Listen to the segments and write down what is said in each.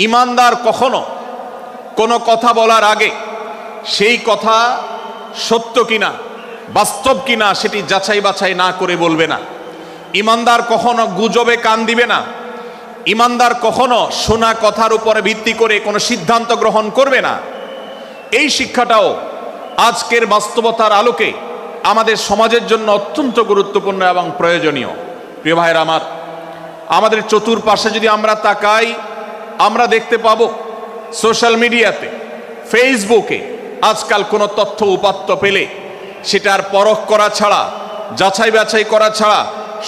ইমানদার কখনো কোনো কথা বলার আগে সেই কথা সত্য কিনা বাস্তব কিনা সেটি যাচাই বাছাই না করে বলবে না। ইমানদার কখনো গুজবে কান দিবে না। ইমানদার কখনো শোনা কথার উপরে ভিত্তি করে কোনো সিদ্ধান্ত গ্রহণ করবে না। এই শিক্ষাটাও আজকের বাস্তবতার আলোকে আমাদের সমাজের জন্য অত্যন্ত গুরুত্বপূর্ণ এবং প্রয়োজনীয়। প্রিয় ভাইরা আমার, আমাদের চতুর্পাশে যদি আমরা তাকাই, আমরা দেখতে পাবো সোশ্যাল মিডিয়াতে, ফেসবুকে আজকাল কোনো তথ্য উপাত্ত পেলে সেটার পরখ করা ছাড়া, যাচাই বাছাই করা ছাড়া,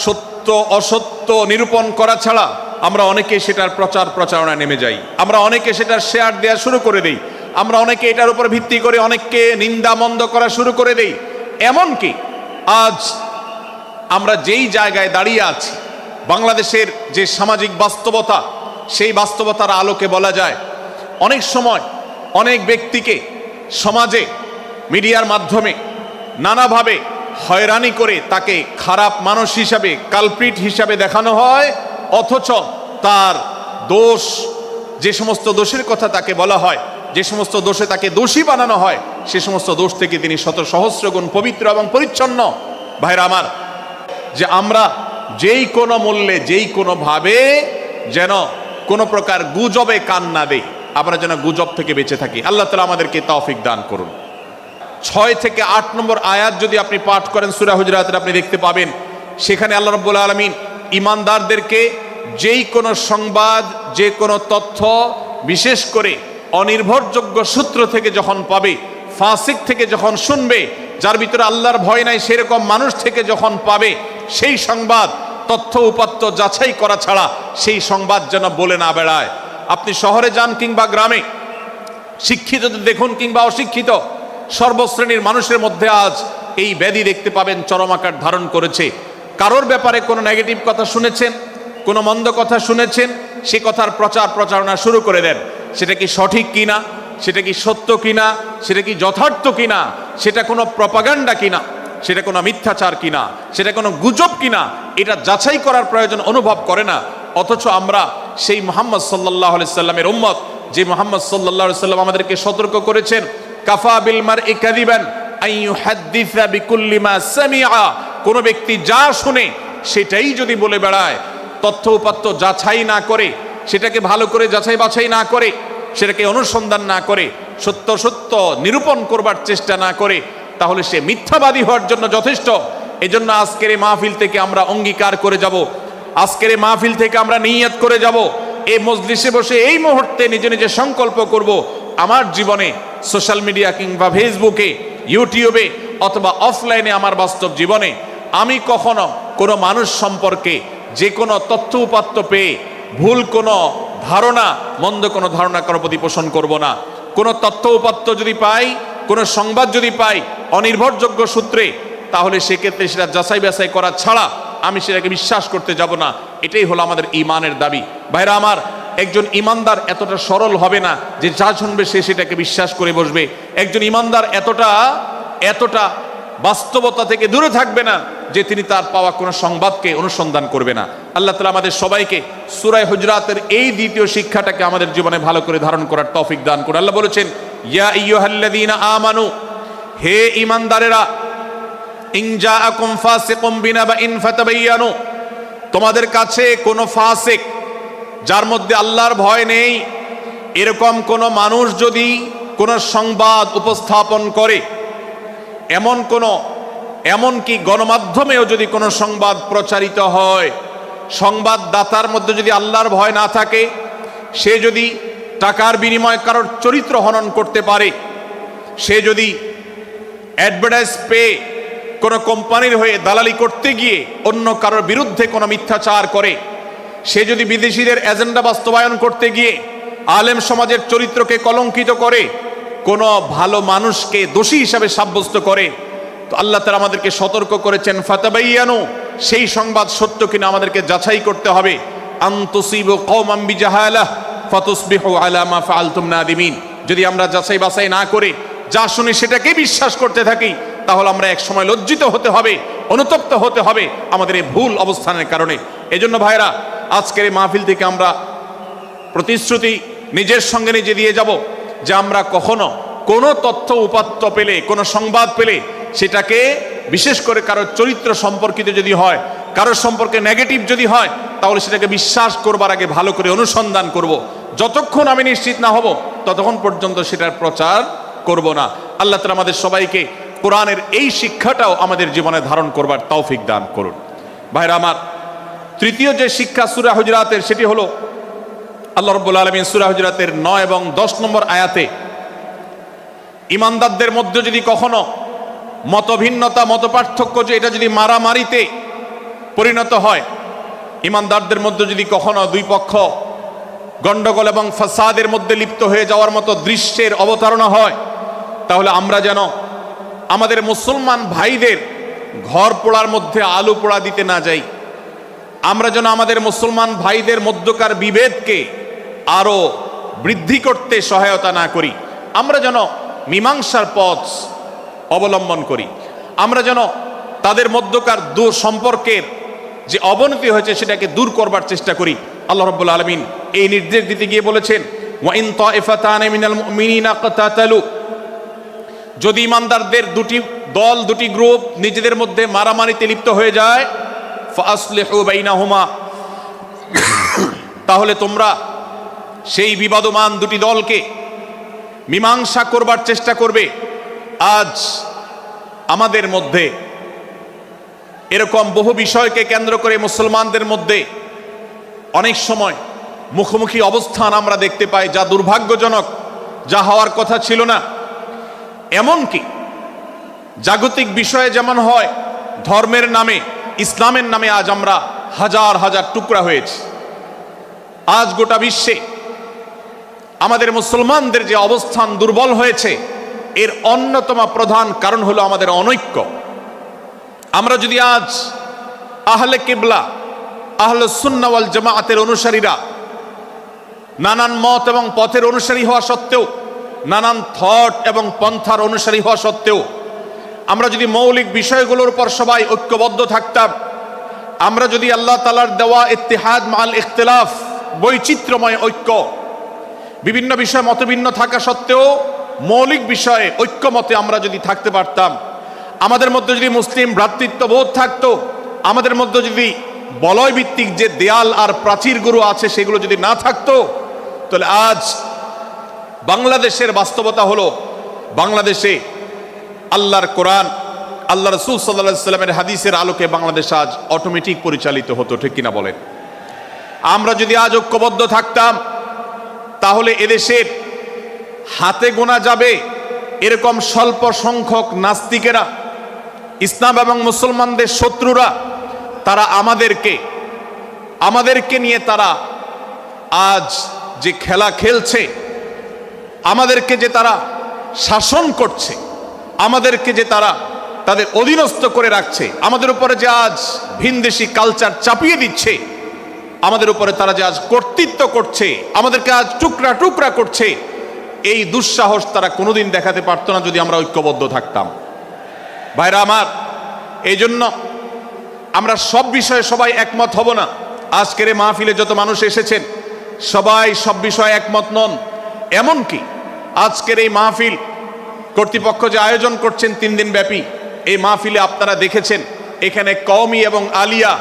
সত্য অসত্য নিরূপণ করা ছাড়া আমরা অনেকে সেটার প্রচার প্রচারণায় নেমে যাই। আমরা অনেকে সেটার শেয়ার দেওয়া শুরু করে দেই। আমরা অনেকে এটার উপর ভিত্তি করে অনেককে নিন্দা মন্দ করা শুরু করে দেই। এমনকি আজ আমরা যেই জায়গায় দাঁড়িয়ে আছি, বাংলাদেশের যে সামাজিক বাস্তবতা, সেই বাস্তবতার আলোকে বলা যায় অনেক সময় অনেক ব্যক্তিকে সমাজে মিডিয়ার মাধ্যমে নানাভাবে হয়রানি করে তাকে খারাপ মানুষ হিসাবে, কালপ্রিট হিসাবে দেখানো হয়, অথচ তার দোষ, যে সমস্ত দোষের কথা তাকে বলা হয়, যে সমস্ত দোষে তাকে দোষী বানানো হয়, সে সমস্ত দোষ থেকে তিনি শত সহস্র গুণ পবিত্র এবং পরিচ্ছন্ন। ভাইরা আমার, যে আমরা যেই কোনো মূল্যে, যেই কোনোভাবে যেন কোনো প্রকার গুজবে কান না দেই, আমরা যেন গুজব থেকে বেঁচে থাকি। আল্লাহ তাআলা আমাদেরকে তৌফিক দান করুন। 6 থেকে 8 নম্বর আয়াত যদি আপনি পাঠ করেন সূরা হুজুরাতের, আপনি দেখতে পাবেন সেখানে আল্লাহ রাব্বুল আলামিন ইমানদারদেরকে যেই কোনো সংবাদ, যে কোনো তথ্য, বিশেষ করে অনির্ভরযোগ্য সূত্র থেকে যখন পাবে, ফাসিক থেকে যখন শুনবে, যার ভিতরে আল্লাহর ভয় নাই সেরকম মানুষ থেকে যখন পাবে, সেই সংবাদ তথ্য উপাত্ত যাচাই করা ছাড়া সেই সংবাদ যেন বলে না বেড়ায়। আপনি শহরে যান কিংবা গ্রামে, শিক্ষিত দেখুন কিংবা অশিক্ষিত, সর্বশ্রেণীর মানুষের মধ্যে আজ এই ব্যাধি দেখতে পাবেন চরম আকার ধারণ করেছে। কারোর ব্যাপারে কোনো নেগেটিভ কথা শুনেছেন, কোনো মন্দ কথা শুনেছেন, সে কথার প্রচার প্রচারণা শুরু করে দেন। সেটা কি সঠিক কিনা, সেটা কি সত্য কিনা, সেটা কি যথার্থ কিনা, সেটা কোনো প্রপাগান্ডা কিনা, সেটা কোনো মিথ্যাচার কিনা, সেটা কোনো গুজব কিনা, এটা যাচাই করার প্রয়োজন অনুভব করে না। অথচ আমরা সেই মুহাম্মদ সাল্লাল্লাহু আলাইহি সাল্লামের উম্মত, যে মুহাম্মদ সাল্লাল্লাহু আলাইহি সাল্লাম আমাদেরকে সতর্ক করেছেন, কাফা বিল মারই কাযিবান আন ইউহাদ্দিসা বিকুল্লি মা সামিআ, কোন ব্যক্তি যা শুনে সেটাই যদি বলে বেড়ায়, তথ্য উপাত্ত যাচাই না করে, সেটাকে ভালো করে যাচাই বাছাই না করে, সেটাকে অনুসন্ধান না করে, সত্য সত্য নিরূপণ করবার চেষ্টা না করে, তাহলে সে মিথ্যাবাদী হওয়ার জন্য যথেষ্ট। এজন্য আজকের এই মাহফিল থেকে আমরা অঙ্গীকার করে যাব, আজকের এই মাহফিল থেকে আমরা নিয়ত করে যাব, এই মজলিসে বসে এই মুহূর্তে নিজে নিজে সংকল্প করব, আমার জীবনে সোশ্যাল মিডিয়া কিংবা ফেসবুকে, ইউটিউবে অথবা অফলাইনে আমার বাস্তব জীবনে আমি কখনো কোনো মানুষ সম্পর্কে যে কোনো তথ্য উপাত্ত পেয়ে ভুল কোনো ধারণা, মন্দ কোনো ধারণা কারো প্রতি পোষণ করব না। কোনো তথ্য উপাত্ত যদি পাই, কোনো সংবাদ যদি পাই অনির্ভরযোগ্য সূত্রে, তাহলে সেক্ষেত্রে সেটা যাচাই বাছাই করা ছাড়া আমি সেটাকে বিশ্বাস করতে যাব না। এটাই হলো আমাদের ঈমানের দাবি। ভাইরা আমার, একজন ঈমানদার এতটা সরল হবে না যে যা শুনবে সে সেটাকে বিশ্বাস করে বসবে। একজন ঈমানদার এতটা বাস্তবতা থেকে দূরে থাকবে না যে তিনি তার পাওয়া কোনো সংবাদকে অনুসন্ধান করবে না। আল্লাহ তাআলা আমাদের সবাইকে সূরা হুজুরাতের এই দ্বিতীয় শিক্ষাটাকে আমাদের জীবনে ভালো করে ধারণ করার তৌফিক দান করুন। আল্লাহ বলেছেন, ইয়া আইয়ুহাল্লাযীনা আমানু, হে ঈমানদারেরা, ইন জাআকুম ফাসিকুম বিনাবাইন ফাতাবায়ানু, তোমাদের কাছে কোনো ফাসিক, যার মধ্যে আল্লাহর ভয় নেই, এরকম কোনো মানুষ যদি কোনো সংবাদ উপস্থাপন করে, এমনকি গণমাধ্যমেও যদি কোনো সংবাদ প্রচারিত হয়, সংবাদদাতার মধ্যে যদি আল্লাহর ভয় না থাকে, সে যদি টাকার বিনিময়ে কারোর চরিত্র হনন করতে পারে, সে যদি অ্যাডভার্টাইজ পেয়ে কোনো কোম্পানির হয়ে দালালি করতে গিয়ে অন্য কারোর বিরুদ্ধে কোনো মিথ্যাচার করে, সে যদি বিদেশিদের এজেন্ডা বাস্তবায়ন করতে গিয়ে আলেম সমাজের চরিত্রকে কলঙ্কিত করে, কোনো ভালো মানুষকে দোষী হিসাবে সাব্যস্ত করে, তো আল্লাহ তাআলা আমাদেরকে সতর্ক করেছেন, ফাতাবায়ানু, সেই সংবাদ সত্য কিনা আমাদেরকে যাচাই করতে হবে। আন তুসিবু কওমান বিজাহালাহ ফাতুসবিহু আলা মা ফাআলতুম নাদিমিন, যদি আমরা যাচাই বাছাই না করে যা শুনি সেটাকে বিশ্বাস করতে থাকি, তাহলে আমরা এক সময় লজ্জিত হতে হবে, অনুতপ্ত হতে হবে আমাদের এই ভুল অবস্থানের কারণে। এজন্য ভাইরা, আজকের এই মাহফিল থেকে আমরা প্রতিশ্রুতি নিজের সঙ্গে নিজে দিয়ে যাব যে আমরা কখনো কোনো তথ্য উপাত্ত পেলে, কোনো সংবাদ পেলে সেটাকে বিশেষ করে কারোর চরিত্র সম্পর্কিত যদি হয়, কারোর সম্পর্কে নেগেটিভ যদি হয়, তাহলে সেটাকে বিশ্বাস করবার আগে ভালো করে অনুসন্ধান করব। যতক্ষণ আমি নিশ্চিত না হব ততক্ষণ পর্যন্ত সেটার প্রচার করব না। আল্লাহ তাআলা আমাদের সবাইকে কোরআনের এই শিক্ষাটাও আমাদের জীবনে ধারণ করবার তৌফিক দান করুন। ভাইরা আমার, তৃতীয় যে শিক্ষা সূরা হুজুরাতের, সেটি হলো আল্লাহ রাব্বুল আলামিন সূরা হুজুরাতের 9 এবং 10 নম্বর আয়াতে ইমানদারদের মধ্যে যদি কখনো মতভিন্নতা, মতপার্থক্য, যে এটা যদি মারামারিতে পরিণত হয়, ইমানদারদের মধ্যে যদি কখনো দুই পক্ষ গন্ডগোল এবং ফাসাদের মধ্যে লিপ্ত হয়ে যাওয়ার মতো দৃশ্যের অবতারণা হয়, তাহলে আমরা যেন আমাদের মুসলমান ভাইদের ঘর পোড়ার মধ্যে আলু পোড়া দিতে না যাই। আমরা যেন আমাদের মুসলমান ভাইদের মধ্যকার বিভেদকে আরো বৃদ্ধি করতে সহায়তা না করি। আমরা যেন মীমাংসার পথ অবলম্বন করি। আমরা যেন তাদের মধ্যকার সম্পর্কের যে অবনতি হয়েছে সেটাকে দূর করবার চেষ্টা করি। আল্লাহ রাব্বুল আলামিন এই নির্দেশ দিতে গিয়ে বলেছেন, ওয়া ইন তাইফাতানি মিনাল মুমিনিনা ইকতাতালু, যদি ইমানদারদের দুটি দল, দুটি গ্রুপ নিজেদের মধ্যে মারামারিতে লিপ্ত হয়ে যায়, ফাসলিহু বাইনাহুমা, তাহলে তোমরা সেই বিবাদমান দুটি দলকে মীমাংসা করবার চেষ্টা করবে। আজ আমাদের মধ্যে এরকম বহু বিষয়কে কেন্দ্র করে মুসলমানদের মধ্যে অনেক সময় মুখোমুখি অবস্থান আমরা দেখতে পাই, যা দুর্ভাগ্যজনক, যা হওয়ার কথা ছিল না। এমনকি জাগতিক বিষয়ে যেমন হয়, ধর্মের নামে, ইসলামের নামে আজ আমরা হাজার হাজার টুকরা হয়েছি। আজ গোটা বিশ্বে আমাদের মুসলমানদের যে অবস্থান দুর্বল হয়েছে, এর অন্যতম প্রধান কারণ হলো আমাদের অনৈক্য। আমরা যদি আজ আহলে কিবলা, আহলে সুন্নাহ ওয়াল জামাআতের অনুসারীরা নানান মত এবং পথের অনুসারী হওয়া সত্ত্বেও, নানান থট এবং পন্থার অনুসারী হওয়া সত্ত্বেও, আমরা যদি মৌলিক বিষয়গুলোর উপর সবাই ঐক্যবদ্ধ থাকতাম, আমরা যদি আল্লাহ তাআলার দেওয়া ইত্তিহাদ মাল ইখতিলাফ, বৈচিত্র্যময় ঐক্য, বিভিন্ন বিষয়ে মতভিন্ন থাকা সত্ত্বেও মৌলিক বিষয়ে ঐক্যমতে আমরা যদি থাকতে পারতাম, আমাদের মধ্যে যদি মুসলিম ভ্রাতৃত্ববোধ থাকতো, আমাদের মধ্যে যদি বলয় ভিত্তিক যে দেয়াল আর প্রাচীরগুলো আছে সেগুলো যদি না থাকতো, তাহলে আজ বাংলাদেশের বাস্তবতা হলো, বাংলাদেশে আল্লাহর কোরআন, আল্লাহ রাসূল সাল্লাল্লাহু আলাইহি সাল্লামের হাদিসের আলোকে বাংলাদেশ আজ অটোমেটিক পরিচালিত হতো। ঠিক কিনা বলেন? আমরা যদি আজ ঐক্যবদ্ধ থাকতাম, তাহলে এদেশের হাতে গোনা যাবে এরকম স্বল্প সংখ্যক নাস্তিকেরা, ইসলাম এবং মুসলমানদের শত্রুরা, তারা আমাদেরকে নিয়ে তারা আজ যে খেলা খেলছে, আমাদেরকে যে তারা শাসন করছে, আমাদেরকে যে তারা তাদের অধীনস্থ করে রাখছে, আমাদের উপরে যে আজ ভিনদেশি কালচার চাপিয়ে দিচ্ছে, আমাদের উপরে তারা যে আজ কর্তৃত্ব করছে, আমাদেরকে আজ টুকরা টুকরা করছে, এই দুঃসাহস তারা কোনোদিন দেখাতে পারতো না যদি আমরা ঐক্যবদ্ধ থাকতাম। ভাইরা আমার, এই জন্য আমরা সব বিষয়ে সবাই একমত হব না। আজকের এই মাহফিলে যত মানুষ এসেছেন সবাই সব বিষয়ে একমত নন। এমনকি আজকের এই মাহফিল কর্তৃপক্ষ যে আয়োজন করছেন 3 দিন ব্যাপী, এই মাহফিলে আপনারা দেখেছেন এখানে কওমি এবং আলিয়া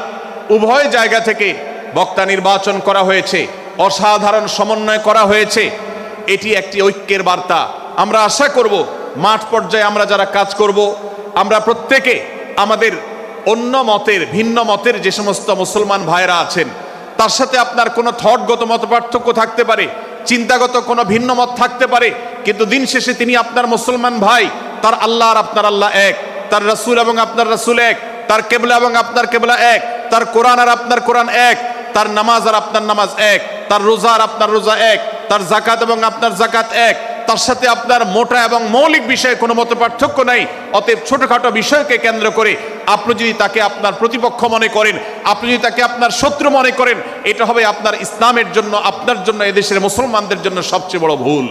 উভয় জায়গা থেকে বক্তা নির্বাচন করা হয়েছে, অসাধারণ সমন্বয় করা হয়েছে। এটি একটি ঐক্যের বার্তা। আমরা আশা করব মাঠ পর্যায়ে আমরা যারা কাজ করব, আমরা প্রত্যেকে আমাদের অন্য মতের, ভিন্ন মতের যে সমস্ত মুসলমান ভাইরা আছেন, তার সাথে আপনার কোনো থটগত মত পার্থক্য থাকতে পারে, চিন্তাগত কোনো ভিন্ন মত থাকতে পারে, কিন্তু দিন শেষে তিনি আপনার মুসলমান ভাই। তার আল্লাহ আর আপনার আল্লাহ এক, তার রাসূল এবং আপনার রাসূল এক, তার কেবলা এবং আপনার কেবলা এক, তার কোরআন আর আপনার কোরআন এক, তার নামাজ আর আপনার নামাজ এক, তার রোজা আর আপনার রোজা এক, তার যাকাত এবং আপনার যাকাত এক, তার সাথে আপনার মোটা এবং মৌলিক বিষয়ে কোনো মত পার্থক্য নাই। অতএব ছোটখাটো বিষয়কে কেন্দ্র করে আপনি যদি তাকে আপনার প্রতিপক্ষ মনে করেন, আপনি যদি তাকে আপনার শত্রু মনে করেন, এটা হবে আপনার ইসলামের জন্য, আপনার জন্য, এদেশের মুসলমানদের জন্য সবচেয়ে বড় ভুল।